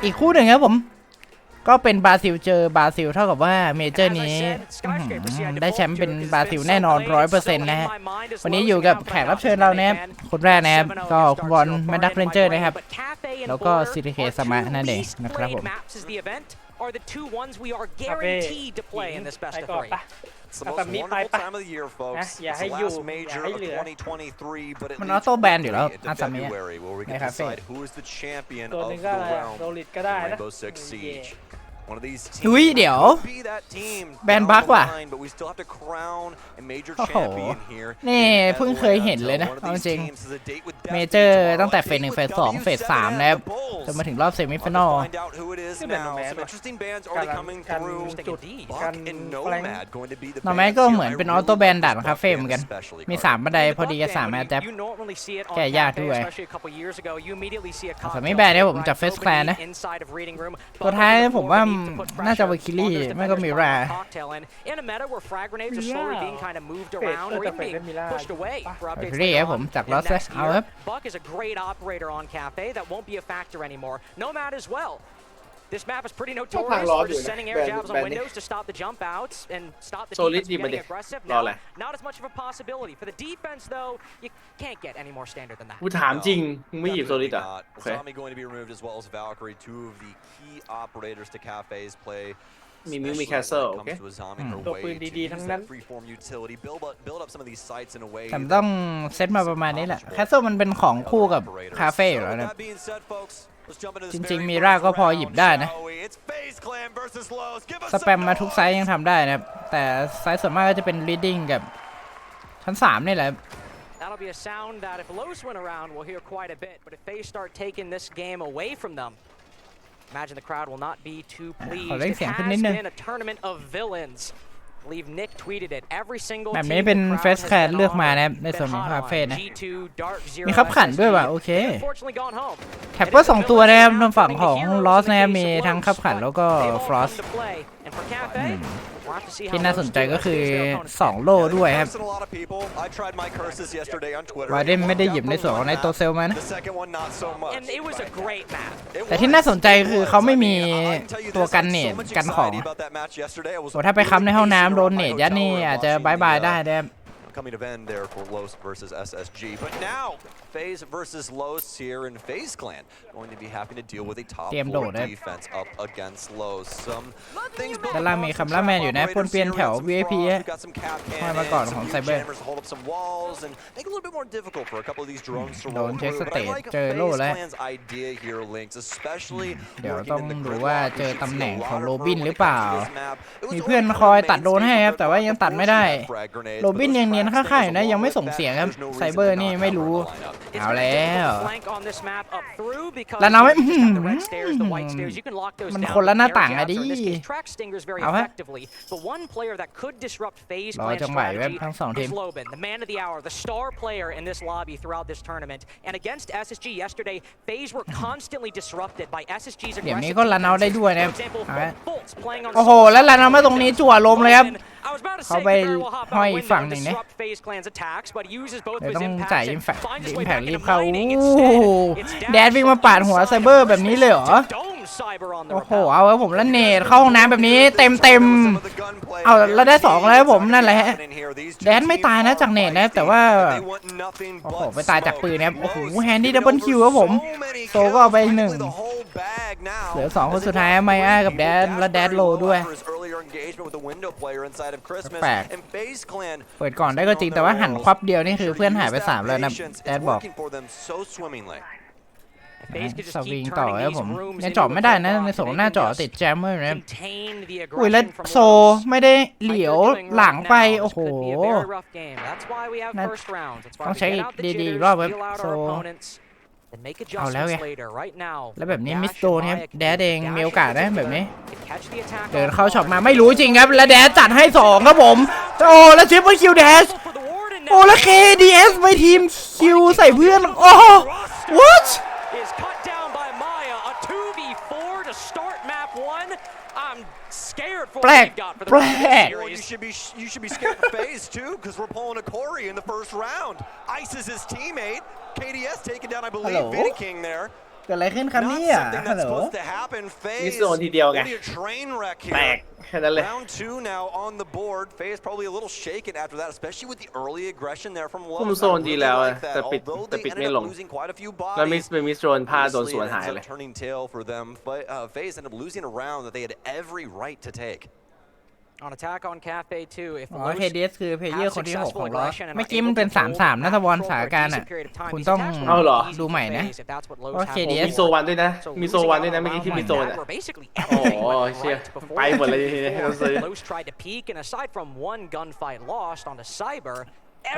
อีกคู่หนึ่งครับผมก็เป็นบราซิลเจอบราซิลเท่ากับว่าเมเจอร์นี้ได้แชมป์เป็นบราซิลแน่นอน 100% นะฮะวันนี้อยู่กับแขกรับเชิญเรานะครับคนแรกนะครับก็คุณบอลแมนดักเรนเจอร์นะครับแล้วก็ซิริเคสมะนั่นเองนะครับผมแบบนี้ไปปะนะอย่าให้อยู่อย่าให้เหลือมันออโต้แบนอยู่แล้วอาซามิในคาเฟ่ตัวนึงก็โรลิตก็ได้นะอุ้ยเดี๋ยวแบนบั๊กว่ะโอ้โหนี่เพิ่งเคยเห็นเลยนะจริงเมเจอร์ตั้งแต่เฟส 1เฟส 2เฟส 3นะครับจนมาถึงรอบเซมิฟิแนลนอร์แมนก็เหมือนเป็นออโต้แบนดัดคาเฟ่เหมือนกันมี3บันไดพอดีกับ3แอดแท็บแก้ยากด้วยแต่ไม่แบนเนี่ยผมจากเฟสแคลนนะตัวท้ายผมว่าน่าจะวาคิลี่ไม่ก็มีราเรียกผมจากลอสเอาครับThis map is pretty notorious for just sending air jabs on windows to stop the jump outs and stop the defense from getting aggressive. Now, not as much of a possibility. For the defense, though, you can't get any more standard than that. กูถามจริงมึงไม่หยิบโซลิดอ่ะ Zombie going to be removed as well as Valkyrie, two of the key operators to Cafe's play. มีมิวมีแคสเซิลโอเค ตัวปืนดีๆทั้งนั้นแต่ต้องเซตมาประมาณนี้แหละแคสเซิลมันเป็นของคู่กับคาเฟ่อยู่แล้วนะจริงๆมีราก็พอหยิบได้นะสแปมมาทุกไซส์ยังทำได้นะแต่ไซส์ส่วนมากก็จะเป็น leading กับชั้น3นี่แหละThat'll be a sound that if Los went around we'll hear quite a bit but if they start taking this game away from them imagine the crowd will not be too pleased it has been a tournament of villains believe Nick tweeted it every single แบบนี้เป็นเฟสแคลนเลือกมานะในส่วนของคาเฟ่นะมีขับขันด้วยว่ะโอเคแท็ปเปอร์2ตัวนะครับทางฝั่งของลอสนะครับมีทั้งขับขันแล้วก็ฟรอสที่น่าสนใจก็คือ2โล่ด้วยครับวาเดนไม่ได้หยิบในส่วนของในตัวเซลมานะแต่ที่น่าสนใจคือเขาไม่มีตัวกันเนตกันของถ้าไปค้ำในห้องน้ำโดนเนตยัดนี่อาจจะบายบายได้นะครับ coming of end there for Los versus SSG, but now Faze versus Los here in Faze Clan going to be having to deal with a top 4 defense up against Los. Some things ด้านล่างมีคำล่าแมนอยู่นะปนเปลี่ยนแถว VIP มาก่อนของไซเบอร์โดนเช็คสเตจเจอโล่แล้วเดี๋ยวต้องดูว่าเจอตำแหน่งของโรบินหรือเปล่ามีเพื่อนคอยตัดโดนให้ครับแต่ว่ายังตัดไม่ได้โรบินยังเนียนข้างๆอยู่นะยังไม่ส่งเสียงครับไซเบอร์นี่ไม่รู้เอาแล้วแล้วน้องมันคนละหน้าต่างอะดิเอาฮะรอจังหวะเว็บทั้ง2ทีมเดี๋ยวนี้ก็รันเอาได้ด้วยนะโอ้โหแล้วรันเอามาตรงนี้จั่วลมเลยครับเขาไปห้อยฝั่งหนึ่งเนี่ยเดี๋ยวต้องจ่ายอิมแพครีบเข้าแดดวิ่งมาปาดหัวไซเบอร์แบบนี้เลยเหรอโอ้โหเอาแล้วผมแล้วเนตเข้าห้องน้ำแบบนี้เต็มเอาแล้วได้2แล้วผมนั่นแหละแดดไม่ตายนะจากเนตนะแต่ว่าโอ้โหไปตายจากปืนนะครับโอ้โหแฮนดี้ดับเบิลคิวครับผมโซก็เอาไป1เหลือ2คนสุดท้ายไมอากับแดดและแดดโลด้วยแปลกเปิดก่อนได้ก็จริงแต่ว่าหันควับเดียวนี่คือเพื่อนหายไป3แล้วนะแดดบอกสวิงต่อแล้วผมยังเจาะไม่ได้นะในส่วนหน้าเจาะติดแจมเมอร์นะอุ้ยแล้วโซไม่ได้เหลียวหลังไปโอ้โหต้องใช้ดีๆรอบครับโซเอาแล้วไงแล้วแบบนี้มิสโตนครับแดดเองมีโอกาสนะแบบนี้เดินเข้าช็อปมาไม่รู้จริงครับแล้วแดดจัดให้2ครับผมโอ้แล้วชิปคิวแดชโอ้แล้ว KDS ไปทีมคิวใส่เพื่อนโอ้ whatแปลก You should be scared for Faze too, because we're pulling a Corey in the first round. Ice is his teammate. KDS taking down, I believe, Vinny King there. เกิดอะไรขึ้นครับเนี่ยฮัลโหล มิสโซนทีเดียวไงแตกแค่นั้นเลย Round 2 now on the board. Faze probably a little shaken after that, especially with the early aggression there from Lowe's. คุมโซนดีแล้วแต่ปิดไม่ลงแล้วมิสโซนพลาดโดนสวนหายเลย turning tail for them, but Faze ended up losing a round that they had every right to take. On attack on Kafe too. If อ๋อ KDS คือเพลเยอร์คนที่6ของล้อเมื่อกี้มันเป็น 3-3 นะทวารสถานการณ์อ่ะคุณต้อง เอาเหรอ ดูใหม่นะเพราะ KDS มีโซวันด้วยนะมีโซวันด้วยนะเมื่อกี้ที่มีโซนอ่ะโอ้เชี่ยไปหมดเลยทีนี้เราซื้อ Lowe's tried to peek, and aside from one gunfight lost onto Cyber,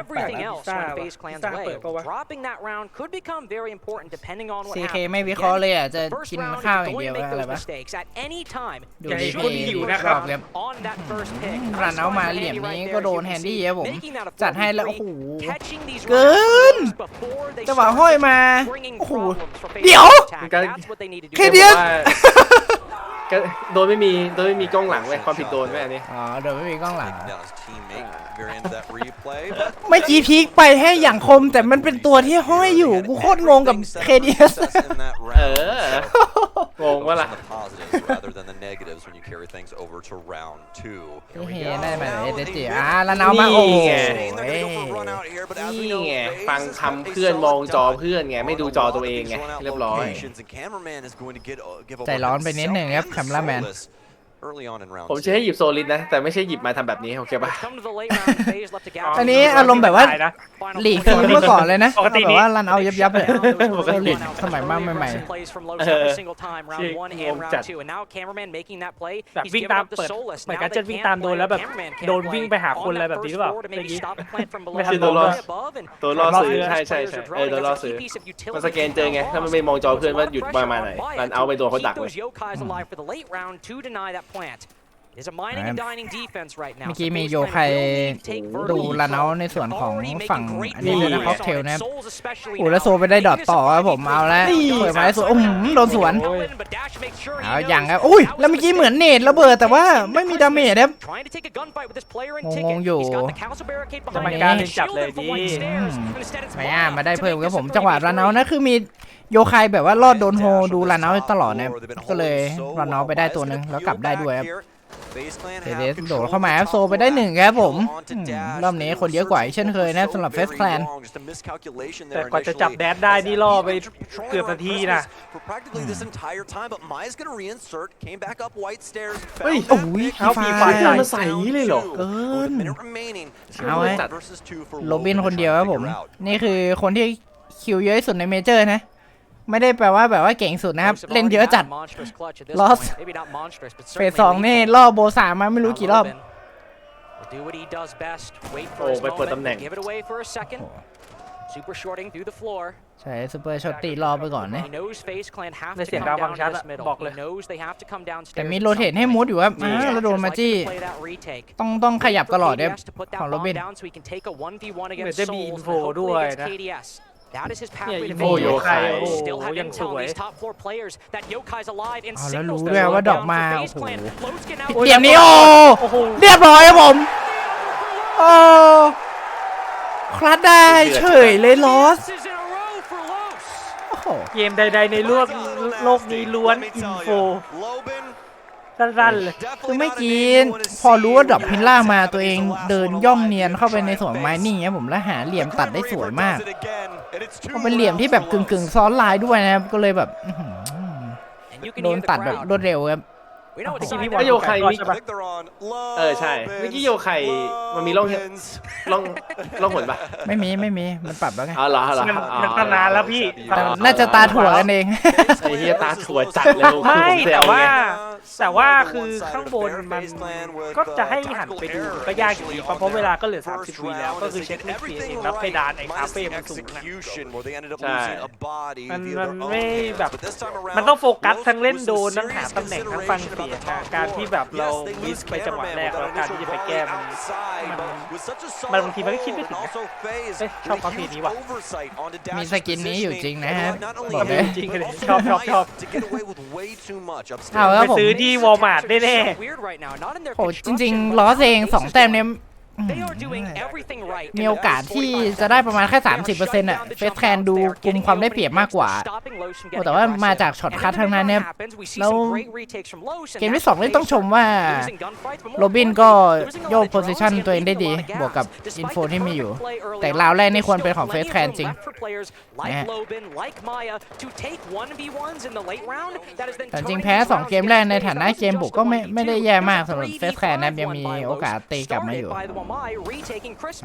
everything else went Faze Clan's way. Dropping that round could become very important depending on what CK happens. ไม่วิเคราะห์เลยอ่ะจะ First กิน round ข้าว is อย่าง going เดียว to make อะไร those ปะ mistakes at any time. ดูดีเพย์ชอบครับ On that first pick, รันเอามาเหลี่ยมนี้ก็โดนแฮนดี้ครับผม making that a จัดให้แล้วโอ้โห catching these เกิน rounds before they จังหวะห้อยมา bringing โอ้โห problems for Faze เดี๋ยว attack. That's what they need to do. KDS ก็โดนไม่มีกล้องหลังเว้ยความผิดโดนเว้ยอันนี้ อ๋อโดนไม่มีกล้องหลัง Down his teammate, very end of that replay, but เมื่อกี้พีคไปให้อย่างคมแต่มันเป็นตัวที่ห้อยอยู่กูโคตรงงกับ KDS success in that เอ round. องงวะล่ะ The positives rather than the negatives when you carry things over to round 2. เฮ้ยได้มาเอเดจิแล้วเอามาโอ้โห They're gonna go for a run out here, but as we นี่ know, ไง Faze ฟัง have คำ a เพื่อนมองจอ solid เพื่อนไงไม่ดูจอตัวเองไงเรียบร้อย locations, and cameraman is going to give ใจร้อนไปนิดหนึ่งครับแคมราแมน early on in round ผมจะให้หยิบโซลิดนะแต่ไม่ใช่หยิบมาทำแบบนี้โอเคป่ะ Come to the late round, Faze left a gap. อันนี้อารมณ์แบบว่า Final หลีก play. คือเมื่อก่อนเลยนะ ปกติ แบบว่ารันเอายับๆเลย Those were หลีก run-outs สมัยมาก early ใหม่ aggressive plays from Lowe's every single time, round 1 and round 2. And now cameraman making that play. แบบ He's วิ่ง given ตาม up the เปิด Solus. เหมือน Now กัน they จะวิ่ง can't ตามโดน play. แล้วแบบ Cameraman can't โดนวิ่งไปหา play คนอะไร on แบบ that นี้ห first รือเปล่า floor to เมื่อ maybe กี้ stop the plant from ไม่ below ใช่ and โดนล่อ play above and โดนล่อซื้อ Players ใช่ are โดนล่อ driving ซื้อ a key piece of utility มันสแกนเจอไงถ้ามันไม่มองจอเพื่อนว่าหยุดประมาณไหนรันเอาไปโดนเขาดัก Keep เลย those yokais alive for the late round to deny that plant. There's a mining and dining defense right now. เมื่อกี้ So มี Faze โย Clan ไค will need to take ดู vertical รันเอา control. ในส่วนของ Already ฝั่ง making great อันนี้ด้วยนะ progress ค็อกเทล on it. นะครับ Souls especially โอ้แล้ว now. โซไปได้ดอทต่อครับผมเอาแล้วเปิดมาได้สวยโดนสวน But Dash makes sure he เอา knows อย่างครับอุ้ยแล้วเมื่อกี้เหมือนเนตระเบิดแต่ว่าไม่มีดาเมจครับ Trying to take a gunfight with this player in ง ticket. งอยู่ He's got the council barricade จะ behind มา him. การเล่นจับเลย Shielded ดี from white stairs. Instead it's ไม่ Mob มาได้ to เพิ่ม make ครับ this ผม a จังหวะ pretty รัน big เอา lead. นะคือมีโยไคแบบว่ารอดโดนโฮดูรันเอาตลอดนะครับก็เลยรันเอาไปได้ตัวหนึ่งแล้วกลับได้ด้วยครับเดสโดดเข้ามาโซไปได้หนึ่งครับผมรอบนี้คนเยอะกว่าเช่นเคยนะสำหรับเฟสแคลน แต่กว่าจะจับแดดได้นี่ล่อไปเกือบนาทีนะ เฮ้ยโอ้ย เอาปีไฟ เพื่อนมาใส่อย่างนี้เลยเหรอ เกินเอาไว้โรบินคนเดียวครับผมนี่คือคนที่คิวเยอะที่สุดในเมเจอร์นะไม่ได้แปลว่าแบบว่าเก่งสุดนะครับเล่นเยอะจัด Lost เฟส 2นี่ล่อโบ3มาไม่รู้กี่รอบ Do what he does best. Wait for โอ้ his ไปเปิด moment. ตำแหน่ง Give it away for a second. Super shorting through the floor. ใช่ซูเปอร์ช็อตตีรอไปก่อนนะ He knows Faze Clan have ใน to เสียง come ดาวฟัง down ชัด to อะ this middle. บอกเลย He knows they have to come downstairs. แต่มีโรเทตให้มุดอยู่ครับแล้วโดนมาจี้ Play that retake. ต้องขยับตลอดเนี่ย KDS to put that ของโรบิน bomb down so he can take a 1v1 เหมือน against จะมี Souls อิน and โฟ hopefully ด้วย against นะ KDS. That is his เนี่ย pathway อิ to นโฟ victory. โยไค โอ้โห Still have ยัง intel ส on วย these top 4 players that Yokai's alive and เอาแล้ว signals รู้ that ด้วย they're ว่าดอก down มา for โอ้ Faze โห Clan. Lowe's can now เกมนี้โอ้เรียบร้อยครับผมโอ้คลัดได้เฉยเลยลอส Misses in a row for Lowe's. โอ้โห เกมใดๆในโลกนี้ล้วนอินโฟสั้นๆเลย คือไม่กินพอรู้ว่าดรอปพินล่ามาตัวเองเดินย่องเนียนเข้าไปในสวนไม้นี่เงี้ยผมแล้วหาเหลี่ยมตัดได้สวยมากเพราะเป็นเหลี่ยมที่แบบกึ่งซ้อนลายด้วยนะครับก็เลยแบบอื้อหือ And you can โดน hear the ตัดแบบ crowd. รวดเร็วครับ We know it's เมื่อกี้พี่ side บอล โยไคมิ ใช่ปะ ใช่เมื่อกี้โยไคมันมีร่องหนปะ ไม่มีมันปรับแล้วไง อ๋อเหรอ มันตั้งนานแล้วพี่ แต่น่าจะตาถั่วกันเอง ไอ้เฮียตาถั่วจัดเลย ไม่แต่ว่า ไง คือข้างบนมันก็จะให้หันไปดูก็ยากอยู่ดีเพราะเวลาก็เหลือ30วิแล้วก็คือเช็คไม่เสียเองแล้วเพดานไอ้คาเฟ่มันสูงนะมันไม่แบบมันต้องโฟกัสทั้งเล่นโดนทั้งหาตำแหน่งทั้งฟังเสียงนะการที่แบบเรามิสไปจังหวะแรกแล้วการที่จะไปแก้มันบางทีมันก็คิดไม่ถึงนะชอบความผิดนี้ว่ะ มีสกินนี้อยู่จริงนะครับบอ ก็ กเล มี ย จริงเลยชอบ เอาแล้วผม ไปซื้อที่วอลมาร์ทแน่ โหจริงๆล้อเอง2 แต้มเนี่ย มีโอกาสที่จะได้ประมาณแค่ 30%อ่ะเฟสแคนดูกุมความได้เปรียบมากกว่าแต่ว่ามาจากช็อตคัททั้งนั้นเนี่ยแล้วเกมที่2นี่ต้องชมว่าโรบินก็โยกโพซิชันตัวเองได้ดีบวกกับอินโฟที่มีอยู่แต่ราวแรกนี่ควรเป็นของเฟสแคนจริงแต่จริงแพ้2เกมแรกในฐานะเกมบุกก็ไม่ได้แย่มากสำหรับเฟสแคนนะยังมีโอกาสตีกลับมาอยู่เ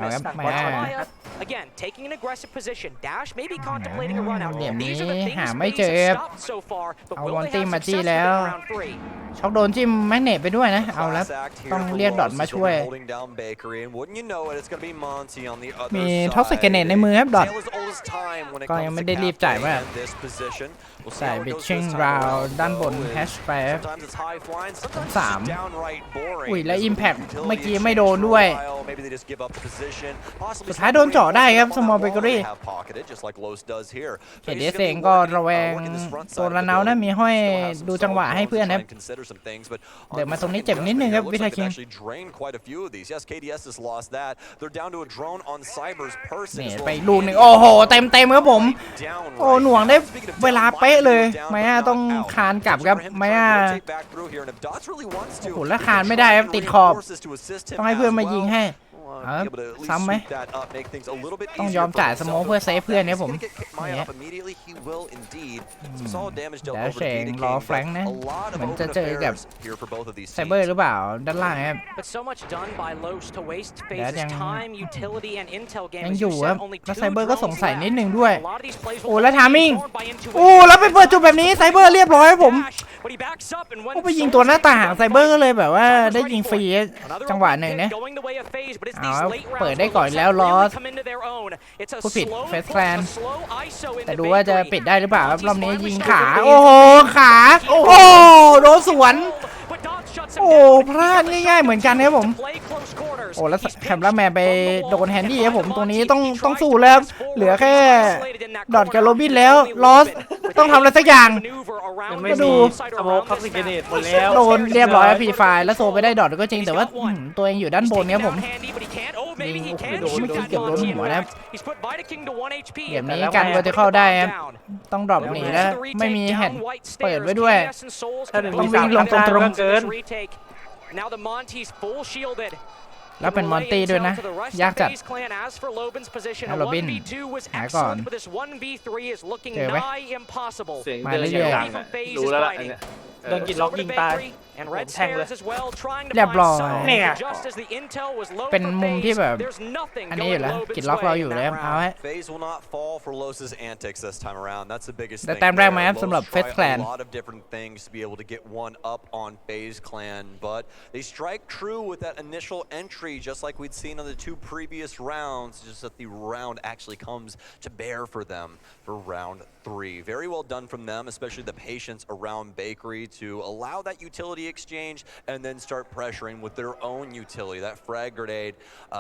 อาครับมาเหลี่ยมนี้หาไม่เจอเอาวอนตี้มาจี้แล้วช็อกโดนจิ้มแมกเนตไปด้วยนะเอาแล้วต้องเรียกดอทมาช่วยมีท็อกซิกเกเนตในมือครับดอทก็ยังไม่ได้รีบจ่ายมากใส่บิชชิ่งราวด้านบนแฮชไป3อุ้ยและอิมแพคเมื่อกี้ไม่โดนด้วยสุดท้ายโดนเจาะได้ครับสมอลเบเกอรี่เดสเองก็ระแวงตัวระเนานะมีห้อยดูจังหวะให้เพื่อนครับเดี๋ยวมาตรงนี้เจ็บนิดนึงครับวิทาคิงนี่ไปลูกหนึ่งโอ้โหเต็มครับผมโอ้หน่วงได้เวลาเป๊ะเลยไมอาต้องคานกลับครับไมอาโอ้โหแล้วคานไม่ได้ครับติดขอบต้องให้เพื่อนมายิงให้ซ้ำไหมต้องยอมจ่ายสโมกเพื่อเซฟเพื่อนเนี่ยผมแล้วเชงรอแฟลงนะเหมือนจะเจอกับไซเบอร์หรือเปล่าด้านล่างครับแล้วยังอยู่ครับแล้วไซเบอร์ก็สงสัยนิดนึงด้วยโอ้แล้วทามิ่งโอ้แล้วไปเปิดจุดแบบนี้ไซเบอร์เรียบร้อยผมก็ไปยิงตัวหน้าต่างไซเบอร์ก็เลยแบบว่าได้ยิงฟรีจังหวะหนึ่งนะเปิดได้ก่อนแล้วลอสผู้ผิดเฟสแคลนแต่ดูว่าจะปิดได้หรือเปล่าครับรอบนี้ยิงขาโอ้โหขาโอ้โหโดนสวนโอ้พลาดง่ายๆเหมือนกันครับผมโอ้แล้วแคมป์แมนไปโดนแฮนดี้ครับผมตรงนี้ต้องสู้แล้วเหลือแค่ดอทกับโรบินแล้วลอสต้องทำอะไรสักอย่างก็ดูสโมกท็อกซิกเนตหมดแล้วโดนเรียบร้อยพีไฟแล้วโซไปได้ดอทก็จริงแต่ว่าตัวเองอยู่ด้านบนเนี่ยผมยิงโดนเกือบโดนหัวนะเกมนี้กันก็จะเข้าได้ต้องดรอปหนีแล้วไม่มีแฮนด์เปิดไว้ด้วยต้องวิ่งลงตรงๆเกินแล้วเป็นมอนตี้ด้วยนะยากจัดโรบินหาก่อนเจอไหมมาเรื่อยๆรู้แล้วล่ะโดนกินล็อกยิงตายแทงเลยเรียบร้อยเนี่ยเป็นมุมที่แบบอันนี้อยู่แล้วกินล็อกเราอยู่แล้วเอาไว้แต่แต้มแรกไหมครับสำหรับเฟสแคลนjust like we'd seen on the 2 previous rounds, just that the round actually comes to bear for them for round 3. Very well done from them, especially the patience around Bakery to allow that utility exchange and then start pressuring with their own utility. That frag grenade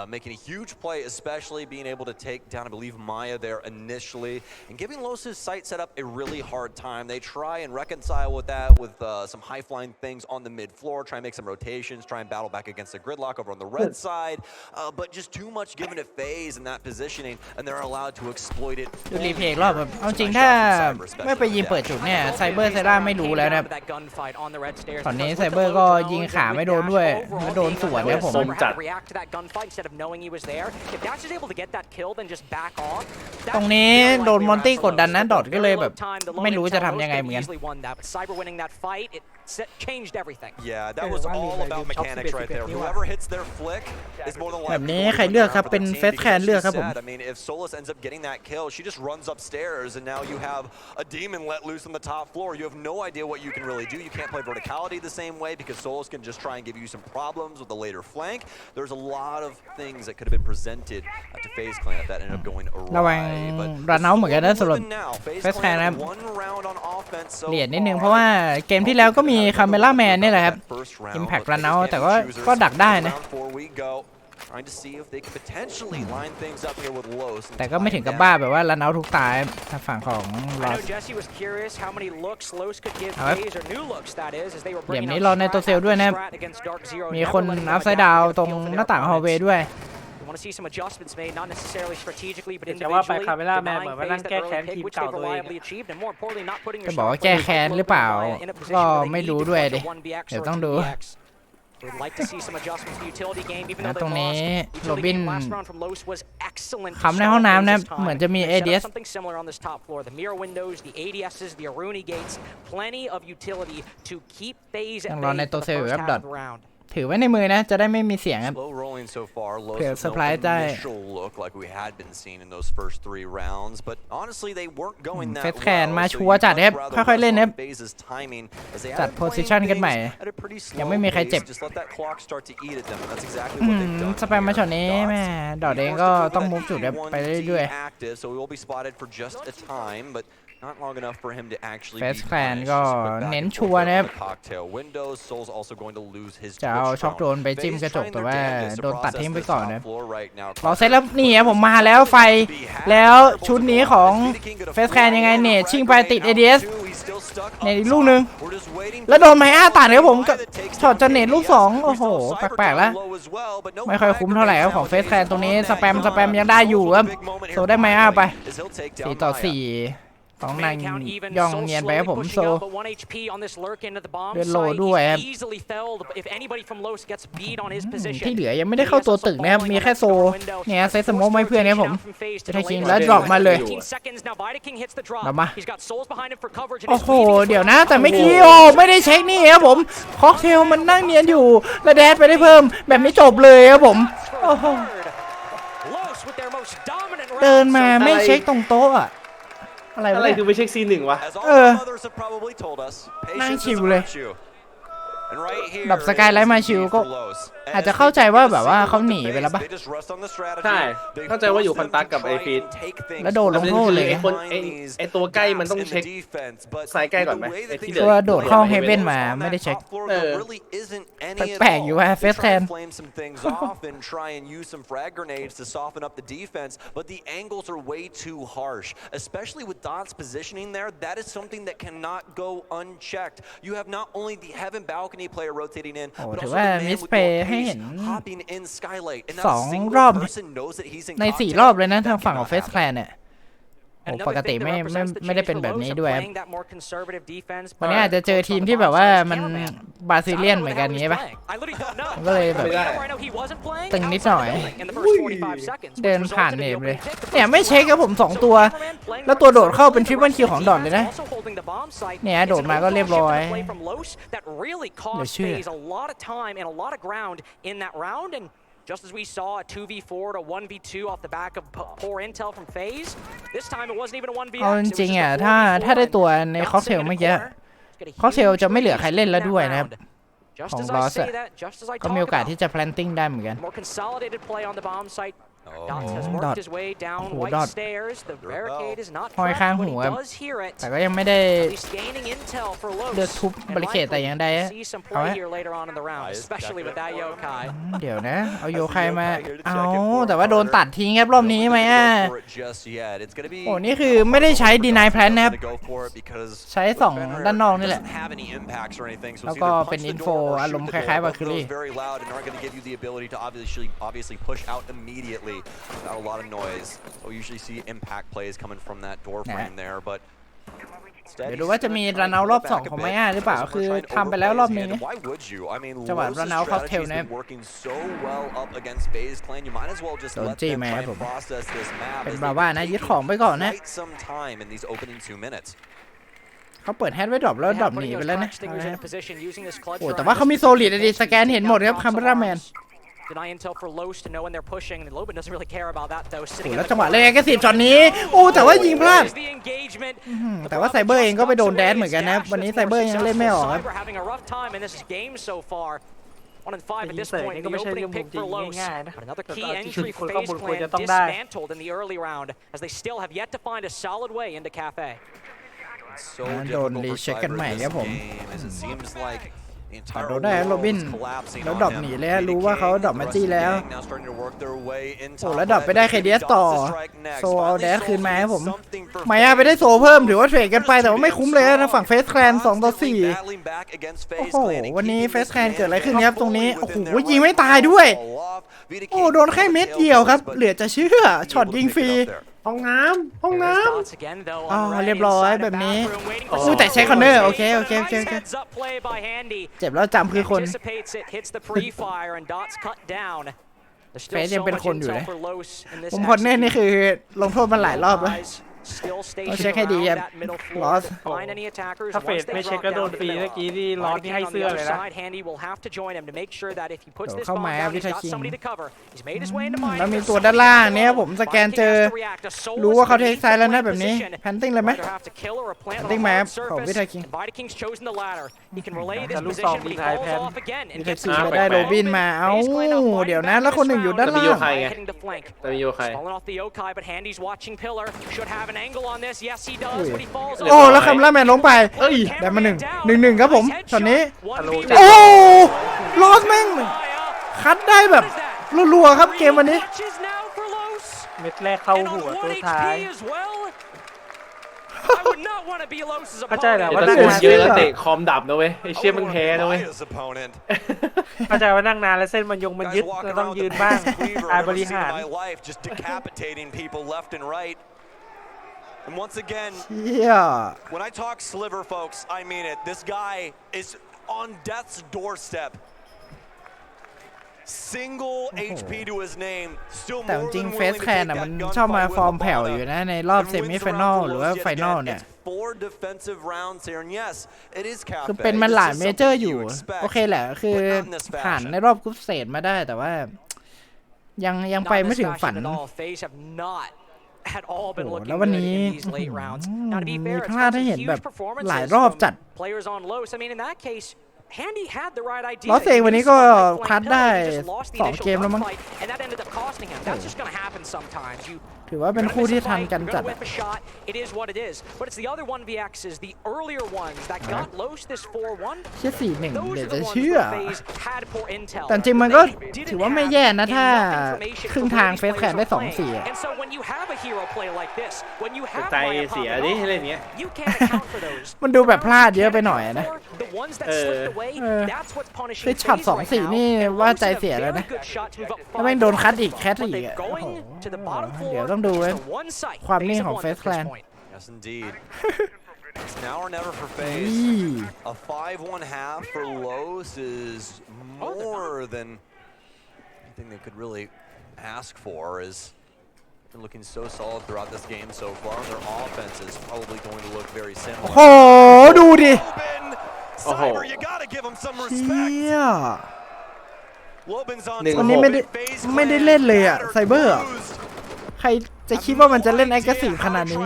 making a huge play, especially being able to take down, I believe, Maya there initially, and giving Los' site setup a really hard time. They try and reconcile with that with some high-flying things on the mid-floor, try and make some rotations, try and battle back against the gridlock over on the red side, but just too much given to Faze in that positioning, and they're allowed to exploit it. ดูรีเพลย์รอบแบบเอาจริงถ้าไม่ไปยิงเปิดจุดเนี่ยไซเบอร์เซราไม่รู้แล้วนะตอนนี้ไซเบอร์ก็ยิงขาไม่โดนด้วยแล้วโดนสวนเนี่ยผมตรงนี้โดนมอนตี้กดดันนะดอทก็เลยแบบไม่รู้จะทำยังไงเหมือนกันแบบนี้ใครเลือกครับเป็นเฟสแคนเลือกครับผมthe same way because Solus can just try and give you some problems with the later flank. There's a lot of things that could have been presented to Faze Clan if that ended up going awry. ระวังรันเอาเหมือนกันนะสำหรับเฟสแคนนะครับเหรียญนิดนึงเพราะว่าเกมที่แล้วก็มีคาเมล่าแมนนี่แหละครับอิมแพครันเอาแต่ก็ดักได้นะ trying to see if they can potentially line things up here with Los. แต่ก็ไม่ถึงกับบ้าแบบว่ารันเอาทุกตายทางฝั่งของลอสเดี๋ยวนี้รอในตัวเซลด้วยนะครับมีคนอัพไซด์ดาวตรงหน้าต่างฮอลเวย์ด้วยแต่ว่าไปคาเมล่าแมนเหมือนมานั่งแก้แค้นทีมเก่าตัวเองจะบอกว่าแก้แค้นหรือเปล่าก็ไม่รู้ด้วยดิเดี๋ยวต้องดูนะตรงนี้โรบินคำในห้องน้ำนะเหมือนจะมี ADS ยังรอในตัวเซลล์ครับดอทถือไว้ในมือนะจะได้ไม่มีเสียงครับเผื่อเซอร์ไพรส์ได้เฟสแคนมาชัวร์จัดครับค่อยๆเล่นครับจัดโพสิชันกันใหม่ยังไม่มีใครเจ็บสแปมมาช็อตนี้แม่ดอทเองก็ต้องมุฟจุดไปเรื่อยเฟสแคนก็เน้นชัวร์นะครับจะเอาช็อคโดนไปจิ้มกระจกแต่ว่าโดนตัดทิ้งไปก่อนนะเราเซตแล้วนี่ผมมาแล้วไฟแล้วชุดนี้ของเฟสแคนยังไงเนี่ยชิงไปติด ADS เนี่ยอีกลูกนึงแล้วโดนไมอ้าตัดครับผมช็อตจะเน็ตลูก2โอ้โหแปลกๆแล้วไม่ค่อยคุ้มเท่าไหร่ครับของเฟสแคนตรงนี้สแปมยังได้อยู่ครับโซได้ไมอ้าไป4-4ของนางย่องเนียนไปครับผมโซเดินโลด้วยครับที่เหลือยังไม่ได้เข้าตัวตึกนะครับมีแค่โซเนี่ยเซตสโมกไม่เพื่อนเนี่ยผมจะให้คิงแล้วดรอปมาเลยดรอปมาโอ้โหเดี๋ยวนะแต่ไม่กี้โอไม่ได้เช็คนี่ครับผมค็อกเทลมันนั่งเนียนอยู่แล้วแดดไปได้เพิ่มแบบนี้จบเลยครับผมโอ้โหเดินมาไม่เช็คตรงโต๊ะอะไรคือไม่เช็คC1วะนั่งชิวเลยดับสกายไลท์มาชิวก็อาจจะเข้าใจว่าแบบว่าเขาหนีไปแล้วปะใช่เข้าใจว่าอยู่คอนตักกับไอฟีดแล้วโดดลงโทษเลยไอตัวใกล้มันต้องเช็คสายใกล้ก่อนไหมตัวโดดเข้าเฮเว่นมาไม่ได้เช็คแปลกอยู่ว่าเฟสแคนถือว่ามิสเพย์ให้เห็น2 รอบใน4 รอบเลยนะทางฝั่งของเฟสแคนเนี่ยปกติไม่ได้เป็นแบบนี้ด้วยวันนี้อาจจะเจอทีมที่แบบว่ามันบราซิเลียนเหมือนกันงี้ป่ะก็เลยแบบตึงนิดหน่อยเดินผ่านเนมเลยเนี่ยไม่เช็คครับผม2 ตัวแล้วตัวโดดเข้าเป็นทริปเปิลคิวของดอทเลยนะเนี่ยโดดมาก็เรียบร้อยเดี๋ยวเชื่อJust as we saw a 2v4 to 1v2 off the back of poor intel from Faze, this time it wasn't even a 1v2. เอาจริงๆถ้าได้ตัวในค็อกเทลเมื่อกี้ค็อกเทลจะไม่เหลือใครเล่นแล้วด้วยนะครับของลอสก็มีโอกาสที่จะ planting ได้เหมือนกันดอทห้อยข้างหัวแต่ก็ยังไม่ได้เลือกทุบบริเคตแต่ยังได้เอาเดี๋ยวนะเอาโยคายมาเอาแต่ว่าโดนตัดทิ้งครับรอบนี้ไหมโอ้นี่คือไม่ได้ใช้ deny plan นะครับใช้2 ด้านนอกนี่แหละแล้วก็เป็น info อารมณ์คล้ายๆบาคิลี่Without a lot of noise. We'll usually see impact plays coming from that door frame there, but เดี๋ยวดูว่าจะมีรันเอารอบ2ของไมอ้าหรือเปล่าคือทำไปแล้วรอบนี้จังหวะรันเอาค็อกเทลนะโดนจี้ไหมครับผมเป็นบราว่านะยึดของไปก่อนนะเขาเปิดแฮนด์ไว้ดรอปแล้วดรอปหนีไปแล้วนะโอ้แต่ว่าเขามีโซลิดดิสแกนเห็นหมดครับคัมเบราแมนแล้วจังหวะเล่นก็10 ช็อตนี้โอ้แต่ว่ายิงพลาดแต่ว่าไซเบอร์เองก็ไปโดนแดดเหมือนกันนะวันนี้ไซเบอร์ยังเล่นไม่ออกครับ1 in 5 at this point. The opening pick for Los. But another key entry for Faze Clan dismantled in the early round as they still have yet to find a solid way into Kafe. So difficult for Cyber in this game as it seems like ตัดโดได้โรบินแล้วดรอปหนีเลยรู้ว่าเขาดรอปมาจี้แล้วโอ้แล้วดรอปไปได้เคเดียสต่อโซเอาแดสคืนมาให้ผมมายาไปได้โซเพิ่มถือว่าเทรดกันไปแต่ว่าไม่คุ้มเลยนะฝั่งเฟสแคลน2-4โอ้โหวันนี้เฟสแคลนเกิดอะไรขึ้นครับตรงนี้โอ้โหยิงไม่ตายด้วยโอ้โดนแค่เม็ดเดียวครับเหลือจะเชื่อช็อตยิงฟรีห้องน้ำอ๋อเรียบร้อยแบบนี้สู้แต่ใช้คอนเนอร์โอเคเจ็บแล้วจำคือคนเฟสยังเป็นคนอยู่เลยผมคอนเนอร์นี่คือลงโทษมันหลายรอบแล้วต้องเช็คให้ดีครับลอสถ้าเฟสไม่เช็คก็โดนฟรีเมื่อกี้ที่ลอสที่ให้เสื้อเลยนะเข้ามาวิทยาคิงแล้วมีตัวด้านล่างเนี้ยผมสแกนเจอรู้ว่าเขาเทคไซด์แล้วนะแบบนี้แพนติ้งเลยไหมแพนติ้งมาของวิทยาคิงแต่ลูกซองดีไทยแพนวิทยาคิงได้โรบินมาเอ้าเดี๋ยวนะแล้วคนหนึ่งอยู่ด้านล่างแต่มีโยใครโอ้แล้วคำล่าแมนล้มไปได้มา1-1ครับผมตอนนี้โอ้ลอสแม่งคัดได้แบบรัวๆครับเกมวันนี้เม็ดแรกเข้าหัวตัวท้ายเข้าใจแล้วว่านั่งนานเยอะแล้วเตะคอมดับนะเว้ยไอเชี่ยมึงแพ้นะเว้ยเข้าใจว่านั่งนานแล้วเส้นมันยึดเราต้องยืนบ้างการบริหารAnd once again, when I talk sliver, folks, I mean it. This guy is on death's doorstep. Single HP to his name. Still แต่จริงเฟสแคนอ่ะมันชอบมาฟอร์มแผ่วอยู่นะในรอบเซมิไฟนอลหรือว่าไฟนอลเนี่ยคือเป็นมันหลายเมเจอร์อยู่โอเคแหละคือผ่านในรอบกรุ๊ปสเตจมาได้แต่ว่ายังไปไม่ถึงฝันแล้ววันนี้มีพลาดให้เห็นแบบหลายรอบจัดลอสเองวันนี้ก็คัดได้2 เกมแล้วมั้งถือว่าเป็นคู่ที่ทันกันจัดเชื่อ4-1เดี๋ยวจะเชื่อแต่จริงมันก็ถือว่าไม่แย่นะถ้าครึ่งทางเฟสแคร์ได้2-4ใจเสียดิเล่นเนี้ยมันดูแบบพลาดเยอะไปหน่อยนะคือช็อต2-4นี่ว่าใจเสียแล้วนะแล้วแม่งโดนคัดอีกแคทอีกเดี๋ยวต้องดูความนิ่งของเฟสแคลนIt's now or never for Faze. A 5-1 half for Los is more than anything they could really ask for. Is been looking so solid throughout this game so far. Their offense is probably going to look very similar. โอ้โหดูดิ Cyber, you gotta give him some respect. วันนี้ไม่ได้เล่นเลยอะไซเบอร์ใครจะคิดว่ามันจะเล่นแอคทีฟขนาดนี้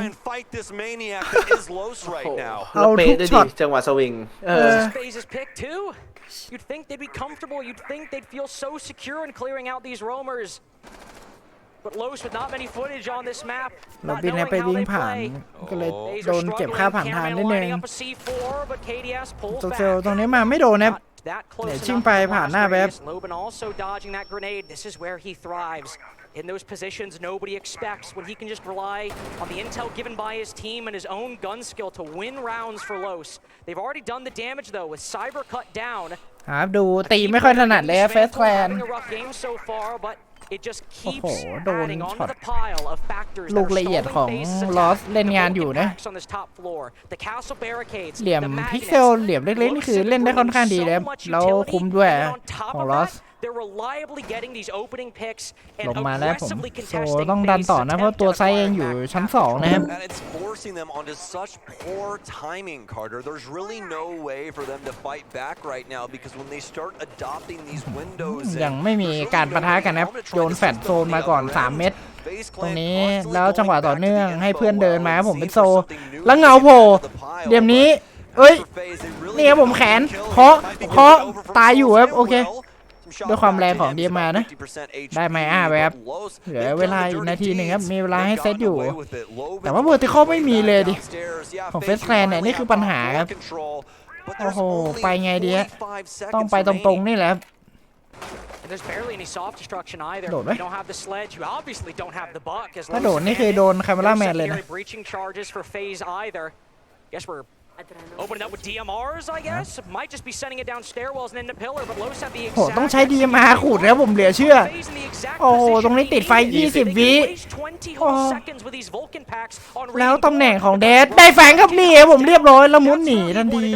เอาทุกช็อตจังหวะสวิงYou'd think they'd be comfortable. You'd think they'd feel so secure in clearing out these roamers. But Los with not many footage on this map. เราบินไปวิ่งผ่านก็เลยโดนเก็บค่าผ่านทางนิดนึงโซเซลตรงนี้มาไม่โดนนะเดี๋ยวชิงไปผ่านหน้าแบบ This is where he thrives. In those positions nobody expects when he can just rely on the intel given by his team and his own gun skill to win rounds for Los. They've already done the damage though with Cyber cut down. ครับดูตีไม่ค่อยถนัดเลยเฟสแคลนIt just keeps adding onto the pile of factors ลูกละเอียดของลอสเล่นงานอยู่นะเหลี่ยมพิกเซลเหลี่ยมเล็กๆนี่คือเล่นได้ค่อนข้างดีเลยแล้วคุ้มด้วยของลอสลงมาแล้วผมโซต้องดันต่อนะเพราะตัวไซส์ยังอยู่ชั้น2นะครับยังไม่มีการปะทะกันนะโยนแฟลชโซนมาก่อน3 เม็ดตรงนี้แล้วจังหวะต่อเนื่องให้เพื่อนเดินมาผมเป็นโซแล้วเงาโผล่เดี๋ยวนี้เอ้ยนี่ครับผมแขนเคาะตายอยู่ครับโอเคด้วยความแรงของเดียมานะได้ไมอ้าไปครับเหลือเวลาอีกนาทีหนึ่งครับมีเวลาให้เซตอยู่แต่ว่าเวอร์ติคอลไม่มีเลยดิของเฟสแคลนเนี่ยนี่คือปัญหาครับ but โอ้ there's โห only ไปไงดีฮะ 45 ต้อง seconds ไปตรง remaining. ๆนี่แหละครับ And there's barely any soft destruction either. Đổ You đấy. don't have the sledge. You obviously don't have the buck. As ถ้าโดดนี่คือโดนคาเมล่าแมนเลยนะ breaching charges for Faze either. Guess we're opening up with DMRs, I guess. Might just be sending it down stairwells and into pillar, but Los have the โห exact ต้องใช้ DMR ขูดแล้วผมเหลือเชื่อ Faze in the exact โอ้โห position ตรงนี้ติดไฟ they needed. 20 วิ They waste 20 whole Oh. seconds with these Vulcan packs on แล้ว raiding ตำแหน่ง core. ของแดดได้แฝงครับนี่ครับผมเรียบร้อยแล้วมุนหนีทันที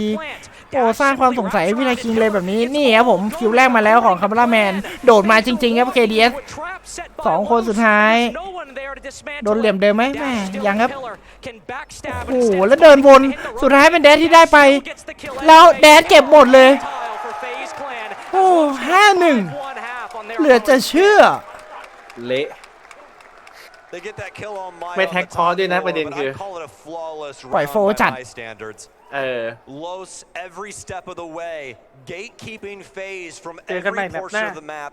โอ้สร้างความสงสัยวินาคิงเลยแบบนี้นี่ครับผมคิวแรกมาแล้วของคาเมล่าแมนโดดมาจริงๆครับ KDS 2 คนสุดท้ายโดนเหลี่ยมเดิมไหมแม่ยังครับโอ้โหแล้วเดินวนสุดท้ายเป็นแดดที่ได้ไปแล้วแดดเก็บหมดเลยโอ้5-1เหลือจะเชื่อ เละ They get that kill on my ไม่แท็กคอร์ด้วยนะประเด็น but คือ I call it a flawless ปล่อย round โฟร์จัด by my standards. เออ Los every step of the way, gatekeeping Faze from เจอกัน every ใหม่แบบหน้า portion of the map,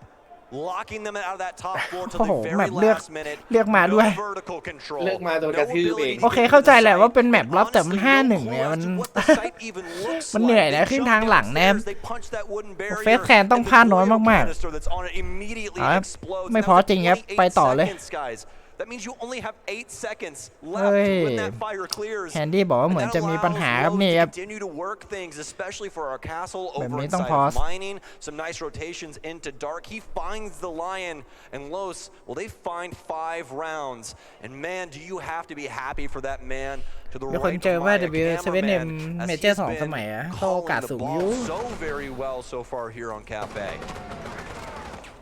locking them out of that top floor to โอ้โห the แม very ปเลือก last minute. เลือกมาด้วย No vertical control. เลือกมาโดนกระทืบเอง No ability to โอเค get เข้าใจ into the แหละว่า site. เป็นแมปลับแต่มัน Honestly, 5-1 no เนี่ย clue มัน as to what the site even looks มันเหนื่อย like. นะ They ขึ้น jump ทางหลังนะครับ downstairs, they punch that wooden barrier, เฟสแคนต้องพลาดน้อยมากๆ canister that's on it immediately ครับ explodes. ไม่ That พอ was จริงครับ 28 ไปต่อเลย seconds, guys. That means you only have 8 seconds เฮ้ left ย when that fire clears. แคนดี้บอกว่าเหมือนจะมีปัญหาครับนี่ครับ Continue to work things, especially for our castle แบบ over นี้ต้อง inside พอ of ส mining. Some nice rotations into dark. He finds the lion and Los. Well, they find 5 rounds. And man, do you have to be happy for that man to the มีคน right เจอ of ว่า my W7M cameraman as เม he's เจอร์2 ส been มัยอะก็โอกาส calling สู the งอยู่ ball so very well so far here on Kafe.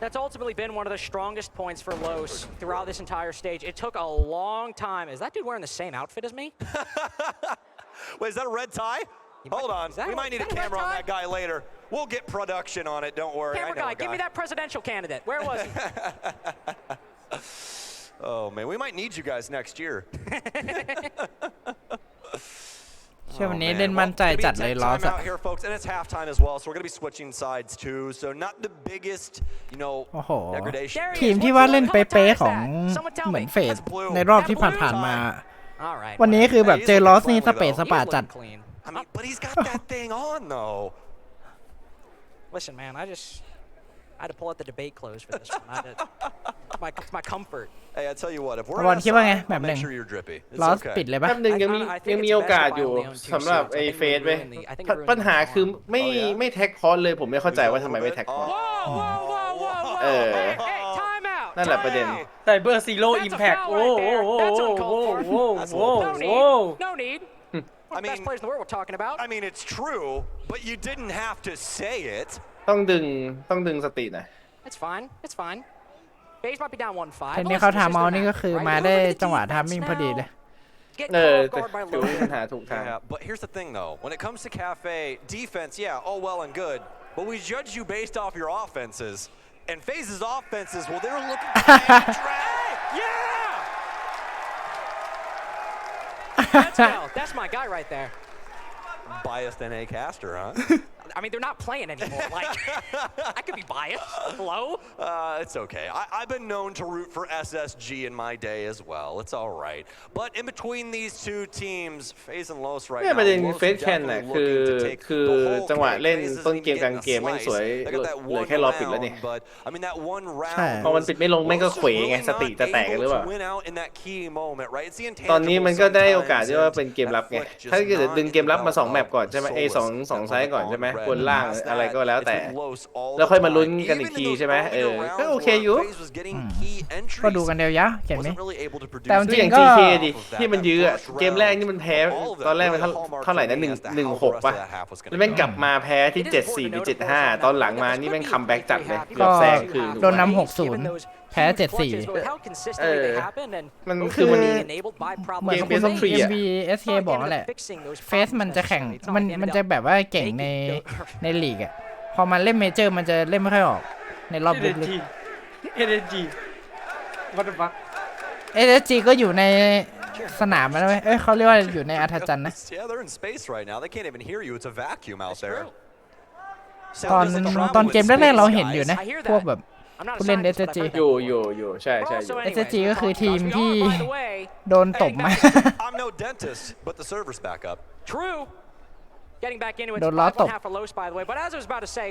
That's ultimately been one of the strongest points for Los throughout this entire stage. It took a long time. Is that dude wearing the same outfit as me? Wait, is that a red tie? Hold on. that We a- might need is a that a red camera on tie? that guy later. We'll get production on it. Don't worry. Camera I know guy, a give me guy. that presidential candidate. Where was he? Oh man, we might need you guys next year. เชื่อวันนี้เล่นมั่นใจจัดเลยลอสอะ Timeout here, folks, and it's halftime as well, so we're gonna be switching sides too. So not the biggest, you know, โอ้โห degradation. ทีมที่ว่าเล่นเป๊ะๆของเหมือนเฟสในรอบที่ผ่านๆมา All right. วันนี้คือแบบเจอลอสนี่สเปซสปาจัด Clean. I mean, but he's got that thing on though. Listen, man, I had to pull out the debate close for this one. It's my comfort. Hey, I tell you what, if we're บอล on คิดว่าไง side, แบบ I'll หนึ่ make ง sure you're drippy. ลอ It's สปิด okay. เลยปะ แป๊บนึงยังมีโอกาสอยู่สำหรับไอ้เฟสเว้ยปัญหาคือไม่แท็กคอร์สเลยผมไม่เข้าใจว่าทำไมไม่แท็กคอร์ส Hey, Eh. time out. นั่นแหละประเด็น ไซเบอร์ซีโร่อิมแพคโอ้โห No need. One of the best players in the world we're talking about. I mean, it's true, but you didn't have to say it. ต้องดึงสติหน่อย It's fine. It's fine. Faze might be down 1-5. ทีนี้เขาทำเอานี่ก็คือมาได้จังหวะทามมิ่งพอดีเลย Get เออ caught off แต่ guard by ถือว่า Logan. ปัญหาถูกทาง Yeah, but here's the thing though. When it comes to Kafe, defense, yeah, all well and good, but we judge you based off your offenses. And Faze's offenses, well, they're looking for Yeah! Let's go. That's my guy right there. biased NA caster, huh? I mean, they're not playing anymore. Like, I could be biased. Hello? It's okay. I've been known to root for SSG in my day as well. It's all right. But in between these two teams, Faze and Los right เนี่ย now, ประเด็น Los เฟสแคนน่ะ definitely looking to take คือ the whole จังหวะ cake. เล่น Faze isn't ต้นเกม even กลาง getting a เกมแม่งสวย slice. They got that เหลือ one แค่รอปิดแล้วนี่ round, but I mean that one ใช่ round. พอมันปิดไม่ลงแม่งก็เขวไง Los สติจะแตก really หรือเปล่า not able to win out in that key moment, right? It's the ตอนนี้มัน intangible ก็ได้โอกาสที่ว่า sometimes, เป็นเกมรับไง that flick just ถ้าเกิด not ดึงเกมรับมา2 แมปก่อนใช่ไหม Solace สองซ้ายก่อนใช่ไหม that บนล่าง past อะไร that, ก็แล้วแต่ it's with Los all แล้วค่อย the มาลุ้น time. กันอีก Even ที in those ใช่ไหม earlier ก็ rounds โอเค where อยู่ Faze was getting key ก็ดู entries, กันยาวๆเห็นไหม wasn't really able to produce แต่จ คือ ริ อย่าง ก็ TK ดิที่มันยื้ออะเกมแรกนี่มันแพ้ตอนแรกมันเท่าไหร่นะ1-6ป่ะแล้วแม่งกลับมาแพ้ที่ 7-4 หรือ 7-5 ตอนหลังมานี่แม่งคัมแบ็กจัดเลยเกือบแซงคืน โดนนำ 6-0 แพ้ 7-4 มันคือมัน เหมือน เกม คุณ Best of Three อะ MVSK บอกนั่นแหละเฟสมันจะแข่งมันจะแบบว่าเก่งในลีกอ่ะพอมันเล่นเมเจอร์มันจะเล่นไม่ค่อยออกในรอบลึก NG what the fuck ๆ SSG ก็อยู่ในสนามนะเว้ยเขาเรียกว่าอยู่ในอัธจันทร์นะ Yeah, they're in space right now. They can't even hear you. It's a vacuum out there. ตอนเกมแรกๆเราเห็นอยู่นะพวกแบบผู้เล่น SSG อยู่ใช่อยู่ SSG ก็คือทีมที่โดนตบมา I'm no dentist, but the server's back up. True. Getting back into it, โดนล้อตก 5-1 half for Los, by the way. But as I was about to say,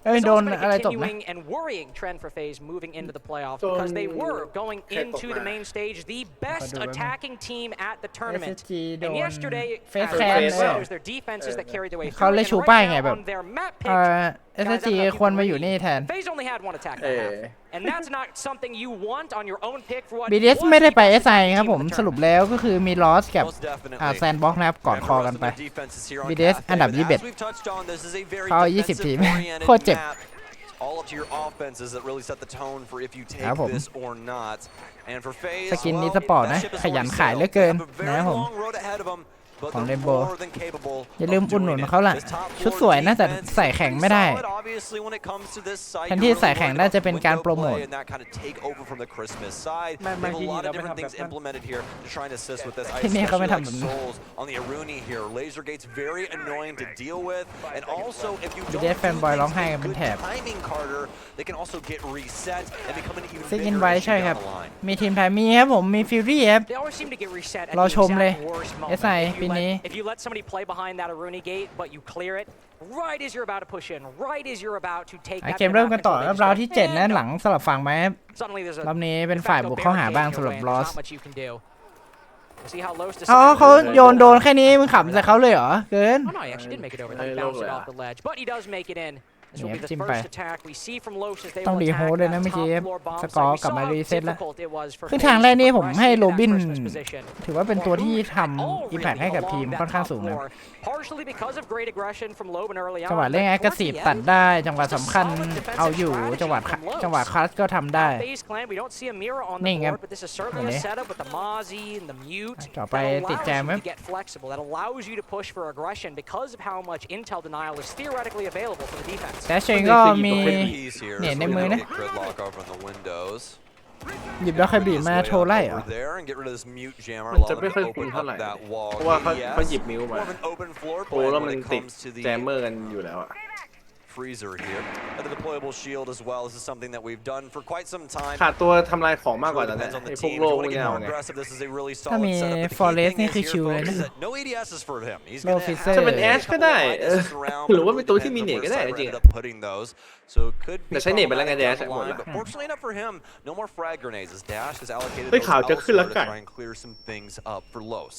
เอ้ย it's โดน also been a อะไรตกนะ continuing and worrying trend for Faze moving into the playoffs because they were going into the main stage, the best attacking team at the tournament. SSG โด And น yesterday, Faze as แคน I เลย said, it was their defenses that carried their way เขา through. เลย And ชู right ป้ายไง now แบบ on their map pick, guys, SSG I don't know if you ควร can มาอยู่ read. นี่แทน Faze only had one attack that half. And that's not something you want on your own pick for what BDS was ไม่ได้ the ไป best SI attacking ครับ team ผม in the สรุป tournament. แล้วก็คือมีลอสกับ Most definitely. แซนบ็อกนะครับก่อน And คอ the กัน rest ไป of their defenses here on BDS Kafe, อันดับ but 21 as we've touched on, this is a very เขา20 ทีม defensive-oriented โคตรเจ็บ map. All up to your offenses that really set the tone for if you take ครับผม this or not. And for Faze, สกินนี้ well, สปอร์ต that นะ ship has ขยัน already ขายเหลือ sailed. เกิ They น have a นะ very ผม long road ahead of them, but ของ they're Rainbow more than capable อย่าลืม of อุดหนุน doing it. เขาแหละ This top ชุด floor สวยนะแต่ defense ใส่แข่งไม่ได้ solid, obviously, when it comes to this side. แทนที่ You're ใส่ really แข่ง worried น่า about จะเป็นการ window โปรโมท play, and that kind of take over from the Christmas side. Man, They have a man, lot of man, different man, things man. implemented here to try and assist with this. I ที่นี่เขาไม่ especially ทำ like แบบนั้น Souls on the Aruni here. Laser gate's very annoying to deal with, and also if you don't BDS do แฟนบอยร้อง things ไห้ with กันเป็น good แถบ timing, Carter, they can also get reset and become an even ซิกอิน bigger ไว้ issue ใช่ครับ down the line. มีทีมไทยมีครับผมมีฟิวรี่ครับ They always seem to get reset at รอ the ชมเลย exact worst moment. SI If you ปีนี้ if you let somebody play behind that Aruni gate, but you clear it, right as you're about to push in, right as you're about to take เกมเริ่มกันต่อครับราวที่ 7 นะ หลัง no. สลับฝั่งไหมครับ Suddenly there's a รอบนี้เป็น de ฝ่าย facto บุกเข้าหาบ้าง barricade in สำห your รับ way, ลอ and ส there's not much you can do. We'll see how Los อ๋อ decides. เขาโยนโดนแค่นี้มึงขำใส่เขาเลยเหรอ เกิน Oh no, he actually did make it over. He bounced it off the ledge, but he does make it in. This will be the Yeah, first attack we see from Los as they ต้อง will รี attack โฮสด้วยนะ that เมื่อกี้ top floor bomb ส site. กอร์ We กลับ saw มา how รีเซ็ตแล้ว difficult it was for คือ Faze ทางแรกนี่ to ผม progress ให้ into โร that บิน Christmas position. ถือว่าเป็นตัวที่ท All ำอิมแพค really ให้กับทีม along ค่อน that ข้าง top สูงนะ floor, partially because of great aggression from Loben early จังหวะ on. เล่น but แอค towards ทีฟ the ตัด end, ได้จังหวะสำคัญเอาอยู่จังหวะคลัตชก็ทำได้ Faze clan, we don't see a mirror on the นิ่งครับ board, but this is certainly อัน a นี้ setup with the Mozzie and the Mute ต่อไป that ติด allows แจม you ครับ to get flexible, that allows you to push for aggression because of how much intel denial is theoretically available for the defense. แต่เชงก็มี Piece here, Yeah, soใน we're มือ gonna นะ get gridlock over on the windows. หยิบแล้วใครบีบมาโชว์ไล่เหรอ Over there and get rid of this mute jammer, มัน allow จะ them ไม่ค่อย to คุ้ม open เท่า up ไหร่ that wall. เพราะว่าเขา AES, หยิบมิวมา more of an open floor โอ้ plan แล้ว when มัน it ติด comes to แจม the เมอร์กันอยู่แล้วอะ freezer here. And the deployable shield as well. This is something that we've done for quite some time. ขาดตัวทำลายของมากกว่า Really ตอนนี้ depends on ไอ้ the พวก team. โล If ก you พว want ก to นี้ get เอา more ไง aggressive, this is a really ถ้า solid มี setup. But the key Forest thing นี่ is คือ here, ชิวเลย folks, นะ is that no ADSs for him. He's โล gonna ฟิเซอ have ร์ จะเป็นแอชก็ได้ หรือว่าเป็นตัวที่มีเนตก็ได้จริง ended ๆ up putting those. So it could be แต่ใช้เนตไปแล้วไง problematic Dash down the หมด line, ละ but fortunately enough for him, no more frag grenades as Dash has allocated เฮ้ย those ข่าวจะขึ้นแล้ว elsewhere to ไก่ try and clear some things up for Los.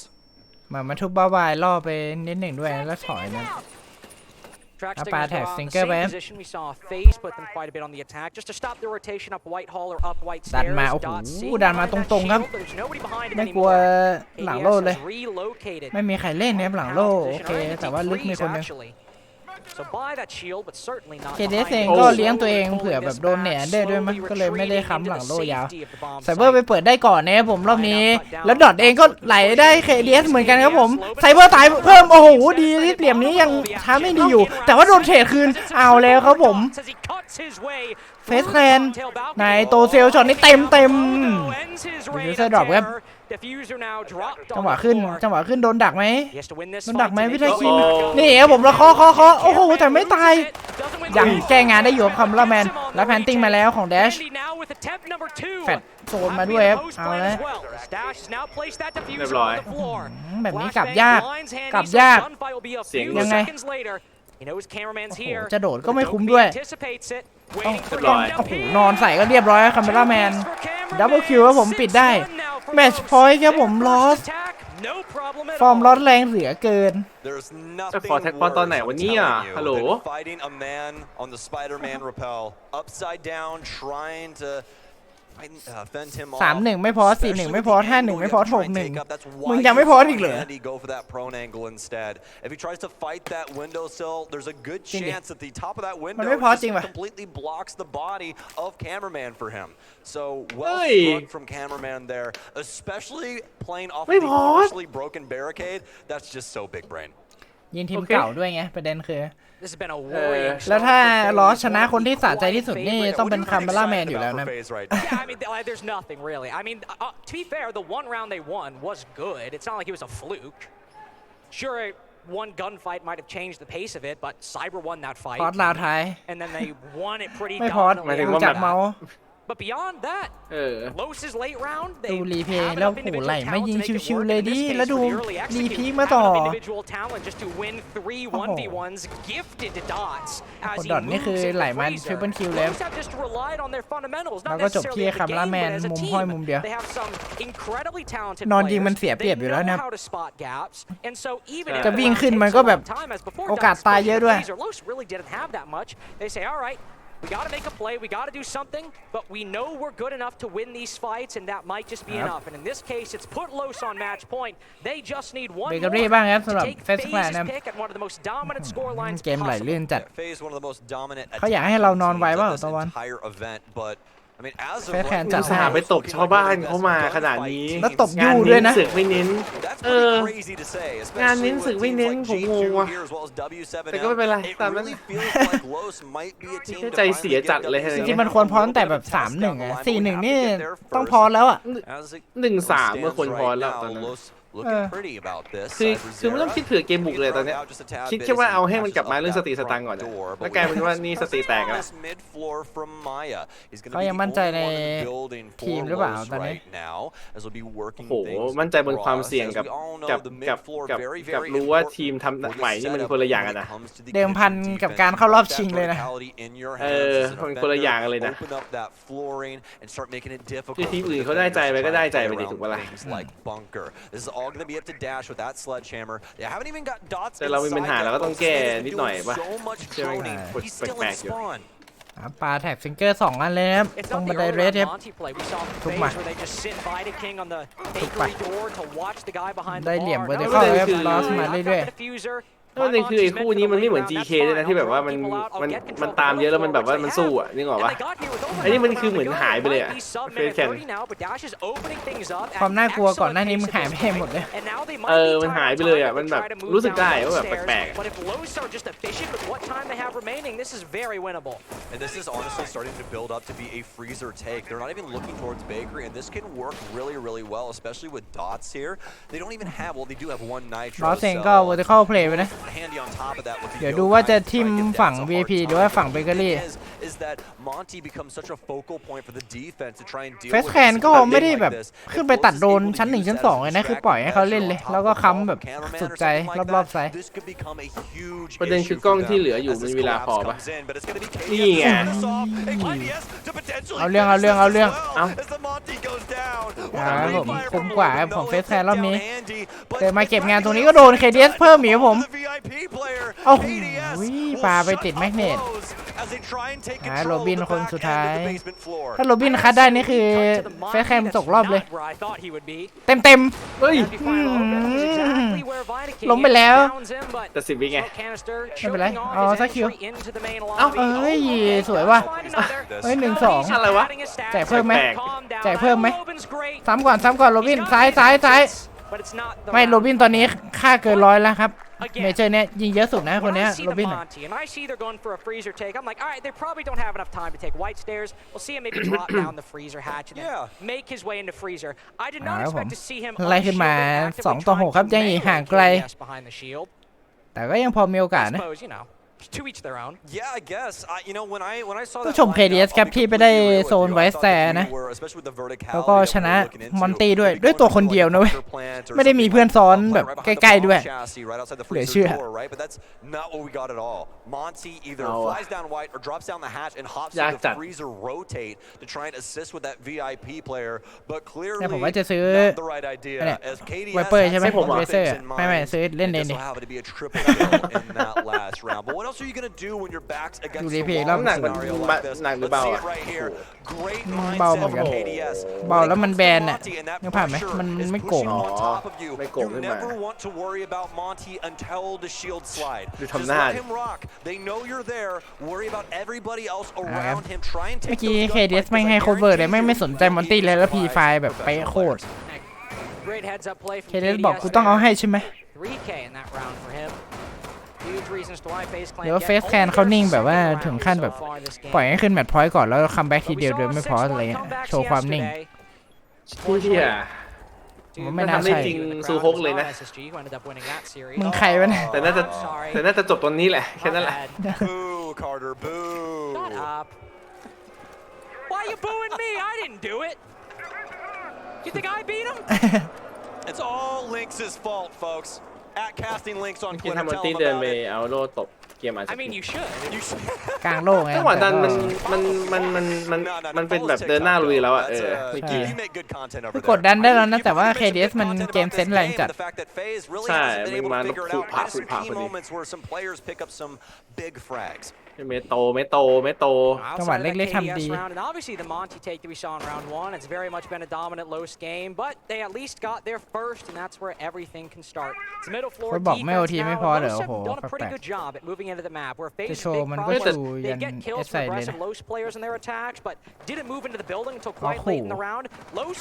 มาทุบบ้าบายล่อไปนิดหนึ่งด้วยแล้วถอยนะ Track Up stingers attack, go out in the Stinker, same man. position. We saw Faze put them quite a bit on the attack just to stop the rotation up Whitehall or up White ดัน Stairs. มาโอ้โห Dot seeing ดันมา behind ต that รงๆครับ shield, there's nobody behind it ไม่กลัว anymore. หลังโลด ADS เลย has relocated. ไม่มีใครเล่นนะครับหลังโลโอเค แต่ว่าลึกมีคนหนึง So by that shield, but certainly not เคเดส behind เอง it. ก็เลี้ยงตัวเองเผื่อแบบโดนแหนได้ด้วยมั้งก็เลยไม่ได้ค้ำหลังโลยาวไซเบอร์ไปเปิดได้ก่อนนะครับผมรอบนี้ แล้วดอทเองก็ไหลได้เคเดสเหมือนกันครับผมไซเบอร์ตายเพิ่มโอ้โหดีที่เหลี่ยมนี้ยังช้าไม่ดีอยู่ แต่ว่าโดนเทรดคืนเอาแล้วครับผมเฟสแคลนในโตเซลช็อตนี้เต็มยูเซอร์ดรอปครับจังหวะขึ้นโดนดักไหมโดนดักไหมพิทาคินนี่ครับผมแล้วเคาะโอ้โหแต่ไม่ตายยังแก้งานได้อยู่กับคัมลาแมนแล้วแพนติ้งมาแล้วของแดชแฟดโซนมาด้วยครับเอาละ เรียบร้อย แบบนี้กลับยากเสียง ยังไง โอ้โห จะโดดก็ไม่คุ้มด้วยต้อง เรียบร้อย โอ้โหนอนใส่ก็เรียบร้อยคัมลาแมนดับเบิลคิวครับผมปิดได้แมตช์พอยต์ครับผมลอสฟอร์มลอสแรงเหลือเกิน There's จะ nothing ขอแท็กบอลตอนไหน worse, วัน I'm นี้อ่ะ telling you, ฮัลโหล than fighting a man on the Spider-Man rappel, upside down, trying to fend him off. 3-1 ไม่พอ 4-1 ไม่พอ 5-1 ไม่พอ 6-1 That's มึง why ยัง you ไม่พอ saw อีกเหรอ Andy go for that prone angle instead. If he tries to fight that windowsill, there's a good จริงดิ chance that the top of that มัน window ไม่พอ just จริงว่ะ completely blocks the body of cameraman for him. So well เฮ้ย struck from cameraman there, especially playing off of ไม่ the พอ partially broken barricade. That's just so big brain. ยิงทีม โอเค เก่าด้วยไงประเด็นคือ This has been a worrying แล้ว start ถ้า for ลอส Faze. ชนะคนที่สะใจที่ Quiet สุดนี่ favorite. ต้องเป็น What คั are ม you เบล่าแมน excited อยู่แล้ว about นะ for Faze right now? Yeah, I mean, there's nothing really. I mean, to be fair, the one round they won was good. It's not like it was a fluke. Sure, one gunfight might have changed the pace of it, but Cyber won that พอ fight, ดลาวท้าย and then they won it pretty ไม่พอด dominantly หมายถึง ดู ว่า จากเมาส์ But beyond that, Los's late round, ดูรีเพย์แล้วโหไหลไม่ยิงชิวๆเลยดิแล้วดูรีพีมาต่อโอ้โหดอทนี่คือไหลมาทริปเปิลคิวแล้วแล้วก็จบที่คาร์ลาแมนมุมห้อยมุมเดียวนอนยิงมันเสียเปรียบอยู่แล้วนะจะวิ่งขึ้นมันก็แบบโอกาสตายเยอะด้วยWe got to make a play. We got to do something, but we know we're good enough to win these fights, and that might just be enough. And in this case, it's put Los on match point. They just need one more to take Faze's pick at one of the most dominant score lines possible. Faze one of the most dominant เขาอยากให้เรานอนไว้ป่ะตะวัน entire event, but I mean, as of แฟนจัด สหาไปตบชาวบ้านเขามาขนาดนี้ แล้วตบยู่ด้วยนะ งานเน้นศึกไม่เน้นงานเน้นศึกไม่เน้นผมงงว่ะแต่ก็ไม่เป็นไรตามนั้นใจเสียจัดเลย จริงๆมันควรพอตั้งแต่แบบ 3-1 อ่ะ 4-1 นี่ต้องพอแล้วอ่ะ 1-3 เมื่อควรพอแล้วตอนนั้นคือไม่ต้องคิดเผื่อเกมบุกเลยตอนนี้คิดแค่ว่าเอาให้มันกลับมาเรื่องสติสตังค์ก่อนแล้วกลายเป็นว่านี่สติแตกแล้วเขายังมั่นใจในทีมหรือเปล่าตอนนี้โอ้โหมั่นใจบนความเสี่ยงกับรู้ว่าทีมทำใหม่นี่มันคนละอย่างกันนะเดิมพันกับการเข้ารอบชิงเลยนะมันคนละอย่างกันเลยนะคือทีมอื่นเขาได้ใจไปก็ได้ใจไปดิถูกปะล่ะall going to be up to Dash with that sledgehammer. They haven't even got dots. แต่เรามีปัญหาเราก็ต้องแก้นิดหน่อยป่ะใช่ไหมแปลกๆอยู่ปลาแท็กฟิงเกอร์2 อันเลยนะครับตรงบันไดเรสครับทุกมาทุกไปได้เหลี่ยมเวอร์ติคอลครับลอสมาเรื่อยก็เลยคือไอ้คู่นี้มันไม่เหมือน GK เลยนะที่แบบว่ามันตามเยอะแล้วมันแบบว่ามันสู้อ่ะนี่หรอวะไอ้นี่มันคือเหมือนหายไปเลยอ่ะเฟสแคนความน่ากลัวก่อนหน้านี้มันหายไปหมดเลยมันหายไปเลยอ่ะมันแบบรู้สึกได้ว่าแบบแปลกAnd this is honestly starting to build up to be a freezer take. They're not even looking towards Bakery, and this can work really, really well, especially with dots here. They don't even have, well, they do have one nitro. ลอสเองก็เวอร์ติคอลเพลย์ไปนะเดี๋ยวดูว่าจะทิมฝั่ง VIP หรือว่าฝั่งเบเกอรี่เฟสแคนก็ไม่ได้แบบขึ้นไปตัดโดนชั้น1ชั้น2เลยนะคือปล่อยให้เขาเล่นเลยแล้วก็ค้ำแบบสุดใจรอบๆไซส์ประเด็นคือกล้องที่เหลืออยู่มีเวลาพอปะนี่ไงเอาเรื่องผมคุ้มกว่าของเฟสแคนรอบนี้เดินมาเก็บงานตรงนี้ก็โดน KDS เพิ่มอีกครับผมโอ้โหปาไปติดแมกเนตโรบินคนสุดท้ายถ้าโรบินคัดได้นี่คือเฟสแคนตกรอบเลยเต็มเฮ้ยล้มไปแล้วแต่10 วิไงไม่เป็นไรอ๋อสักคิวเอ้ยสวยว่ะเฮ้ย1-2อะไรวะแจกเพิ่มไหมซ้ำก่อนโรบินซ้ายไม่โรบินตอนนี้ค่าเกิน100แล้วครับเมเจอร์เนี่ยยิงเยอะสุดนะคนนี้โรบินไล่ขึ้นมา2-6ครับยังอีกห่างไกลแต่ก็ยังพอมีโอกาสนะต้องชม KDS ครับที่ไปได้โซนไวส์แซนะแล้วก็ชนะมอนตี้ด้วยตัวคนเดียวนะเว้ยไม่ได้มีเพื่อนซ้อนแบบใกล้ๆด้วยเหลือเชื่อยากจัดแต่ผมว่าจะซื้อไวเปอร์ใช่ไหมผมเวเซอร์ไม่ซื้อเล่นเองดิดูรีเพย์แล้วหนักหรือเบาอ่ะเบาเหมือนกันเบาแล้วมันแบนอ่ะนึกผ่านไหมมันไม่โกงไม่โกงขึ้นมาดูทำหน้าเมื่อกี้ KDS ไม่ให้ cover เลยไม่สนใจมอนตี้เลยแล้ว P5 แบบไปโคตร KDS บอกกูต้องเอาให้ใช่ไหมเดี๋ยวเฟสแคนเขานิ่งแบบว่าถึงขั้นแบบปล่อยให้ขึ้นแมตช์พอยต์ก่อนแล้วคัมแบ็กทีเดียวโดยไม่พออะไรเงี้ยโชว์ความนิ่งผู้ที่ไม่น่าใช่จริงซูฮกเลยนะมึงใครวะเนี่ยแต่น่าจะจบตรงนี้แหละแค่นั้นแหละ Why are you booing me? I didn't do it. You think I beat him? It's all Lynx's fault, folks. At casting Lynx on กิน Twitter, ทำมัน tell ตี้ him เดิน about ไป it. เอาโล่ตบเกมอาจจะ I mean, you should. กลางโล่ไง จังหวะนั้น แต่ก็ มันเป็นแบบเดินหน้าลุยแล้วอ่ะเมื่อกี้ You make good content คื over อกด there. ดันได้แล้วนะ แต่ว่า You mentioned KDS good มัน content เกม about เซน this ส์แรง game, จัด the fact that Faze really ใช่ hasn't been able to มัน figure it ผู out. กผัก Just some พอ key ดี moments where some players pick up some big frags. ไม่โต จังหวะเล็กๆทำดี And obviously the Monty take that we saw in round one, it's very much been a dominant Los game, but they at least got there first, and that's where everything can start. It's middle floor คนบอก defense ไม่โอที now, ไม่ and พอเหรอ Los โอ้โห have done a pretty แปลก good job at moving into the map. Where ๆจะ Faze's โชว์ big มันก็ problem ชู was ยั they น get เอ kills ส from ใส่เลย aggressive นะ Los players in their attacks, but didn't move into the building until อ๋อ quite ขู่ late in the round. Los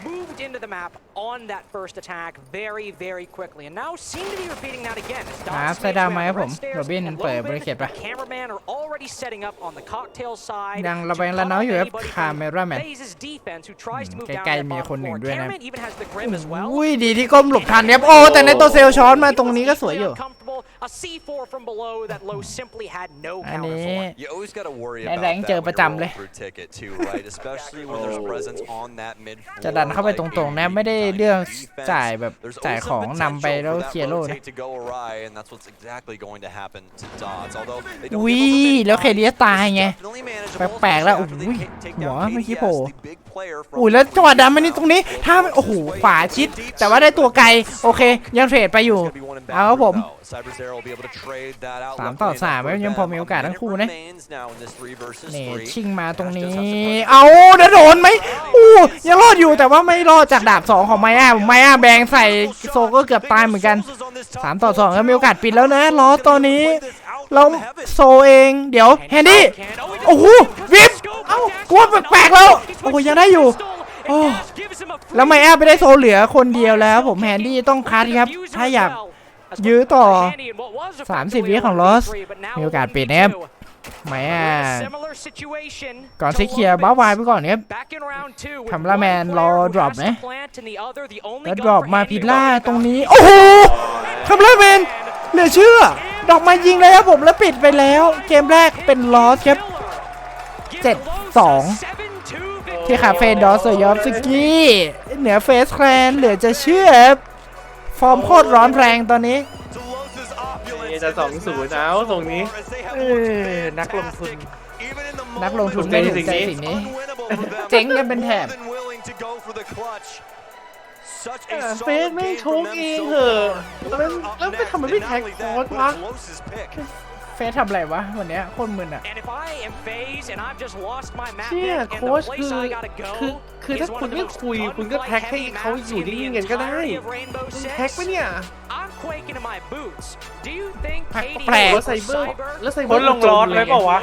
moved into the map on that first attack very, very quickly, and now seem to be repeating that again. As หา Doc ไซด์ดาวไหมครับผม Smith โรบิน and เปิด Logan, บริเขตปะ cameraman are already setting up on the cocktail side. ยังระแวง to ระ cut เนา off อยู่ครับ anybody คา from เมราแมน Faze's defense who tries to move down ใกล้ that ๆมี bottom คนหนึ่ง floor. ด้วยนะ Cameraman even has the grim as well. อุ้ยดีที่ก้มหลบทันครับโอ้แต่ในตัวเซลช้อนมาตรงนี้ก็สวยอยู่ A C4 from below that Low simply had no อัน counter นี้ for. You always got to worry ใน about แรง that เจอ when ประ you're จำเลย rolling through ticket too, right? Especially when there's presence on that mid floor. จะดันเข้าไปตรงๆนะไม่ได้เรื่องจ่ายแบบจ่ายของนำไปแล้วเคลียร์โล่นะ to go awry, and that's what's exactly going to happen to Dots. Although they อุ้ don't ย give up many แล้วเค times, ดีตาย it's ไง definitely manageable, แปลกๆแล้ว especially after อุ้ย they take หัว down เมื่อกี้ KDS, โผล่ the big player from อุ้ยแล้วจังหวะดันมานี่ตรงนี้ถ้าโอ้โหขวาชิด แต่ว่าได้ตัวไกลโอเคยังเทรดไปอยู่เอาครับผม3 ต่อ 3ยังพอมีโอกาสทั้งคู่นะนี่ชิงมาตรงนี้เอาจะโดนไหมอู้ยังรอดอยู่แต่ว่าไม่รอดจากดาบ2ของไมอาแบงใส่โซก็เกือบตายเหมือนกัน3 ต่อ 2ก็มีโอกาสปิดแล้วนะล้อตอนนี้เราโซเองเดี๋ยวแฮนดี้โอ้โหวิบเอ้ากลัวแปลกๆแล้วโอ้โหยังได้อยู่โอ้แล้วไมอาไปได้โซเหลือคนเดียวแล้วผมแฮนดี้ต้องคัดครับถ้าอยากยื้อต่อ30 วิของลอสมีโอกาสปิดนะครับไมอาก่อนซิเคลียร์บ้าวายไปก่อนครับคัมลาแมนรอดรอปนะแล้วดรอปมาพิล่าตรงนี้โอ้โหคัมลาแมนเหลือเชื่อดอกมายิงเลยครับผมแล้วปิดไปแล้วเกมแรกเป็นลอสครับ7-2ที่คาเฟ่ดอสยอฟสกี้เหนือเฟสแคลนเหลือจะเชื่อครับฟอร์มโคตรร้อนแรงตอนนี้จะ2-0เอาตรงนี้นักลงทุนไม่ถึงใจสิ่งนี้เจ๊งกันเป็นแถบเฟสไม่โชกเองเหอะแล้วไปทำไมไม่แท็กคอร์สวะเฟสทำอะไรวะวันนี้โคตรมึนอ่ะเชี่ยโค้ชคือถ้าคุณไม่คุยคุณก็แท็กให้เขาอยู่นิ่งๆกันก็ได้คุณแท็กปะเนี่ยแปลก แล้วไซเบอร์ คนลงร้อนไว้เปล่าวะ